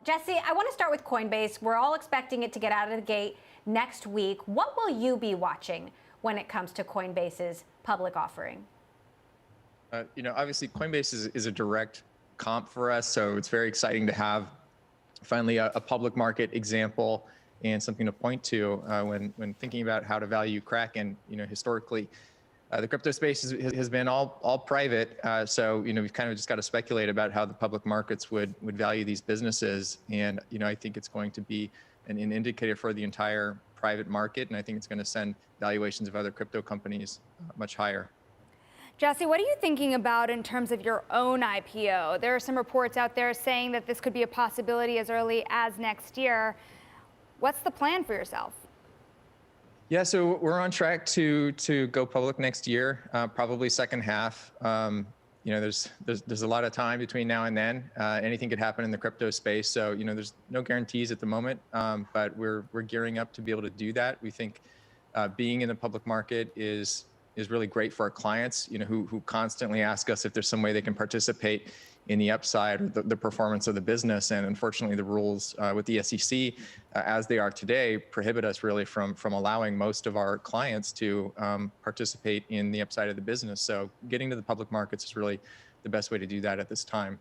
Jesse, I want to start with Coinbase. We're all expecting it to get out of the gate next week. What will you be watching when it comes to Coinbase's public offering? Obviously Coinbase is a direct comp for us, so it's very exciting to have finally a public market example and something to point to when thinking about how to value Kraken. Historically, the crypto space has been all private, so we've kind of just got to speculate about how the public markets would value these businesses, and I think it's going to be an indicator for the entire private market, and I think it's going to send valuations of other crypto companies much higher. Jesse, what are you thinking about in terms of your own IPO? There are some reports out there saying that this could be a possibility as early as next year. What's the plan for yourself? Yeah, so we're on track to go public next year, probably second half. There's a lot of time between now and then. Anything could happen in the crypto space, so there's no guarantees at the moment, but we're gearing up to be able to do that. We think being in the public market is really great for our clients, who constantly ask us if there's some way they can participate in the upside or the performance of the business. And unfortunately, the rules with the SEC, as they are today, prohibit us really from allowing most of our clients to participate in the upside of the business. So getting to the public markets is really the best way to do that at this time.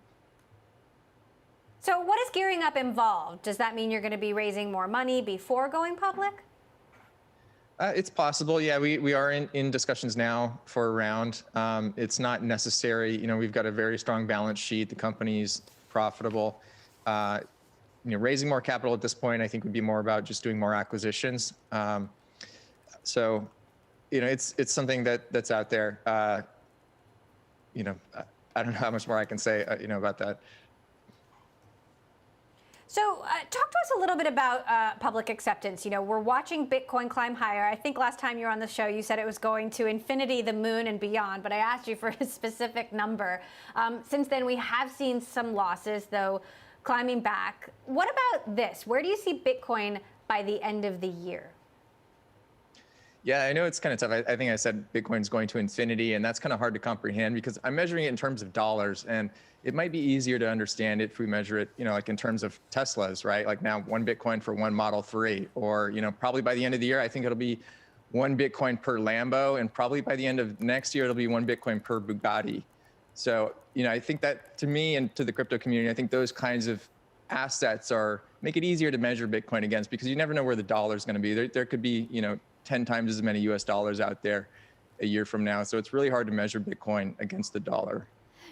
So what is gearing up involved? Does that mean you're going to be raising more money before going public? It's possible. Yeah, we are in discussions now for a round. It's not necessary. We've got a very strong balance sheet. The company's profitable. Raising more capital at this point, I think, would be more about just doing more acquisitions. So, it's something that's out there. I don't know how much more I can say, about that. So talk to us a little bit about public acceptance. We're watching Bitcoin climb higher. I think last time you were on the show, you said it was going to infinity, the moon, and beyond, but I asked you for a specific number. Since then, we have seen some losses, though, climbing back. What about this? Where do you see Bitcoin by the end of the year? Yeah, I know it's kind of tough. I think I said Bitcoin's going to infinity, and that's kind of hard to comprehend because I'm measuring it in terms of dollars, and it might be easier to understand it if we measure it, like in terms of Teslas, right? Like now 1 Bitcoin for 1 Model 3, or, probably by the end of the year, I think it'll be 1 Bitcoin per Lambo, and probably by the end of next year, it'll be 1 Bitcoin per Bugatti. So, I think that to me and to the crypto community, I think those kinds of assets make it easier to measure Bitcoin against, because you never know where the dollar is going to be. There could be, 10 times as many US dollars out there a year from now. So it's really hard to measure Bitcoin against the dollar.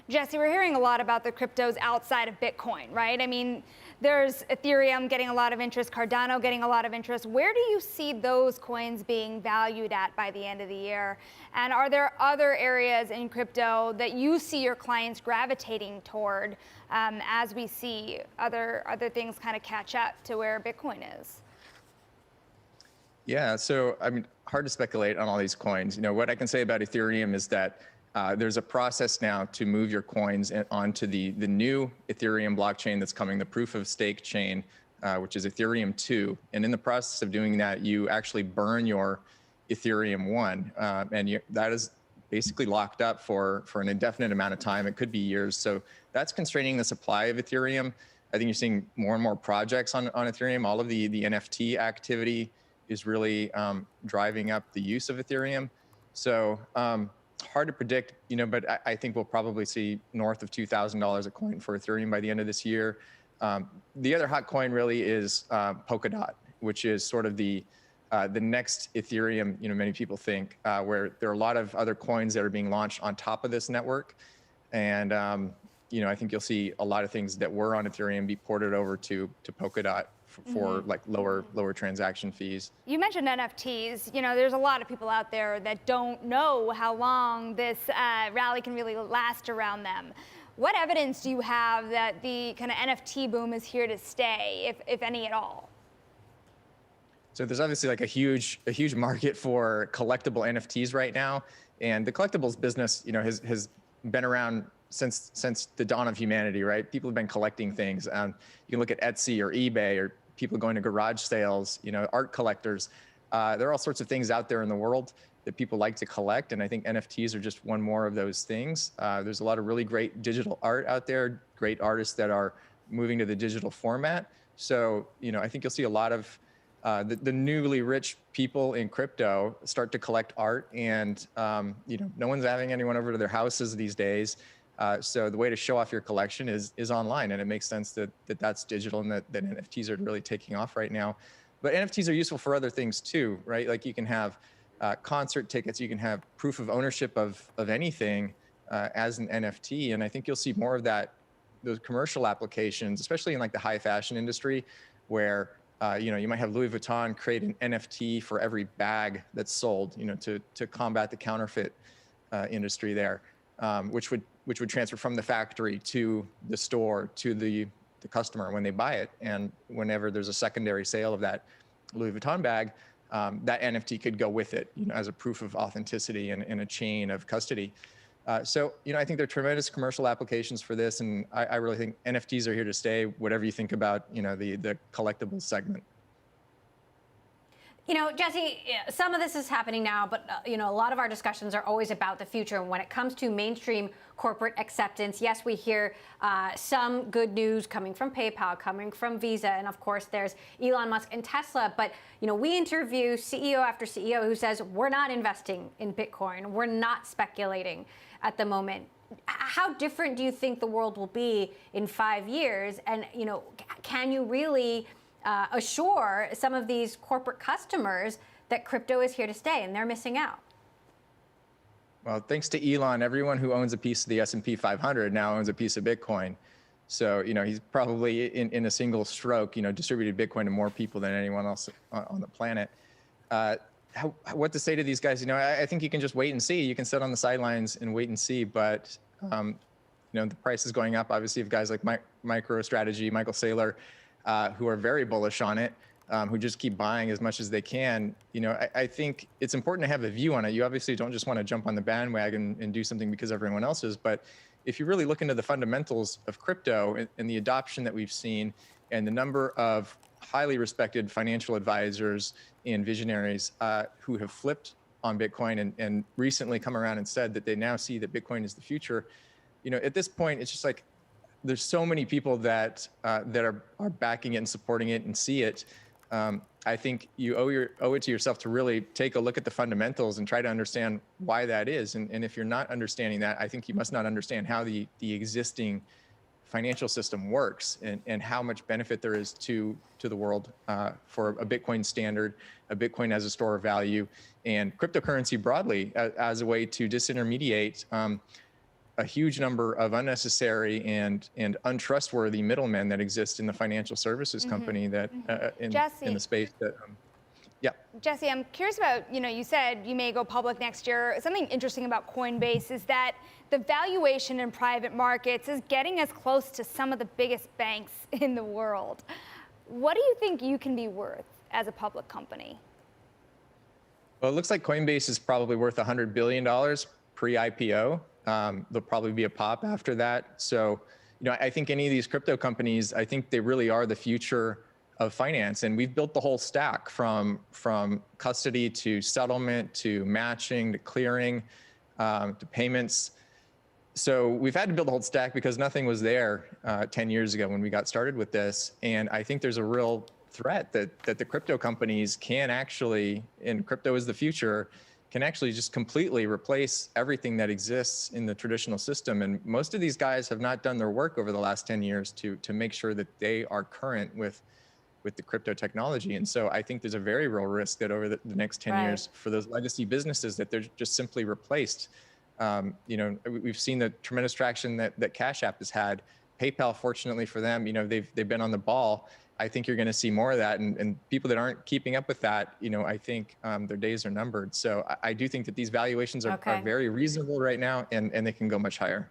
Jesse, we're hearing a lot about the cryptos outside of Bitcoin, right? I mean, there's Ethereum getting a lot of interest, Cardano getting a lot of interest. Where do you see those coins being valued at by the end of the year? And are there other areas in crypto that you see your clients gravitating toward as we see other things kind of catch up to where Bitcoin is? Yeah, so hard to speculate on all these coins. What I can say about Ethereum is that there's a process now to move your coins onto the new Ethereum blockchain that's coming, the proof of stake chain, which is Ethereum 2. And in the process of doing that, you actually burn your Ethereum 1, and that is basically locked up for an indefinite amount of time. It could be years. So that's constraining the supply of Ethereum. I think you're seeing more and more projects on Ethereum. All of the NFT activity is really driving up the use of Ethereum. So hard to predict, but I think we'll probably see north of $2,000 a coin for Ethereum by the end of this year. The other hot coin really is Polkadot, which is sort of the next Ethereum, many people think, where there are a lot of other coins that are being launched on top of this network. And I think you'll see a lot of things that were on Ethereum be ported over to Polkadot for like lower transaction fees. You mentioned NFTs. There's a lot of people out there that don't know how long this rally can really last around them. What evidence do you have that the kind of NFT boom is here to stay, if any at all? So there's obviously like a huge market for collectible NFTs right now, and the collectibles business, has been around since the dawn of humanity, right? People have been collecting things. You can look at Etsy or eBay, or people going to garage sales, art collectors. There are all sorts of things out there in the world that people like to collect, and I think NFTs are just one more of those things. There's a lot of really great digital art out there, great artists that are moving to the digital format. So, I think you'll see a lot of the newly rich people in crypto start to collect art, and no one's having anyone over to their houses these days. So the way to show off your collection is online, and it makes sense that that's digital and that NFTs are really taking off right now. But NFTs are useful for other things too, right? Like you can have concert tickets, you can have proof of ownership of anything as an NFT, and I think you'll see more of that, those commercial applications, especially in like the high fashion industry, where you might have Louis Vuitton create an NFT for every bag that's sold, to combat the counterfeit industry there, which would transfer from the factory to the store to the customer when they buy it. And whenever there's a secondary sale of that Louis Vuitton bag, that NFT could go with it, as a proof of authenticity and a chain of custody. So, I think there are tremendous commercial applications for this, and I really think NFTs are here to stay, whatever you think about, the collectibles segment. Jesse, some of this is happening now, but a lot of our discussions are always about the future. And when it comes to mainstream corporate acceptance, yes, we hear some good news coming from PayPal, coming from Visa, and of course there's Elon Musk and Tesla. But we interview CEO after CEO who says we're not investing in Bitcoin, we're not speculating at the moment. How different do you think the world will be in 5 years? And can you really assure some of these corporate customers that crypto is here to stay and they're missing out? Well, thanks to Elon, everyone who owns a piece of the S&P 500 now owns a piece of Bitcoin. So, he's probably in a single stroke, distributed Bitcoin to more people than anyone else on the planet. What to say to these guys? I think you can just wait and see. You can sit on the sidelines and wait and see. But, the price is going up. Obviously, you have guys like MicroStrategy, Michael Saylor, who are very bullish on it, who just keep buying as much as they can. I think it's important to have a view on it. You obviously don't just want to jump on the bandwagon and do something because everyone else is. But if you really look into the fundamentals of crypto and the adoption that we've seen and the number of highly respected financial advisors and visionaries who have flipped on Bitcoin and recently come around and said that they now see that Bitcoin is the future, at this point, it's just like, there's so many people that are backing it and supporting it and see it. I think you owe it to yourself to really take a look at the fundamentals and try to understand why that is. And if you're not understanding that, I think you must not understand how the existing financial system works and how much benefit there is to the world for a Bitcoin standard, a Bitcoin as a store of value, and cryptocurrency broadly as a way to disintermediate a huge number of unnecessary and untrustworthy middlemen that exist in the financial services company that in the space that yeah. Jesse, I'm curious about, you said you may go public next year. Something interesting about Coinbase is that the valuation in private markets is getting us close to some of the biggest banks in the world. What do you think you can be worth as a public company? Well, it looks like Coinbase is probably worth $100 billion pre-IPO. There'll probably be a pop after that. So, I think any of these crypto companies, I think they really are the future of finance. And we've built the whole stack from custody to settlement to matching to clearing to payments. So we've had to build the whole stack because nothing was there 10 years ago when we got started with this. And I think there's a real threat that the crypto companies can actually, and crypto is the future, can actually just completely replace everything that exists in the traditional system. And most of these guys have not done their work over the last 10 years to make sure that they are current with the crypto technology. And so I think there's a very real risk that over the next 10 years for those legacy businesses that they're just simply replaced. We've seen the tremendous traction that Cash App has had. PayPal, fortunately for them, they've been on the ball. I think you're going to see more of that, and people that aren't keeping up with that, I think their days are numbered. So I do think that these valuations are very reasonable right now, and they can go much higher.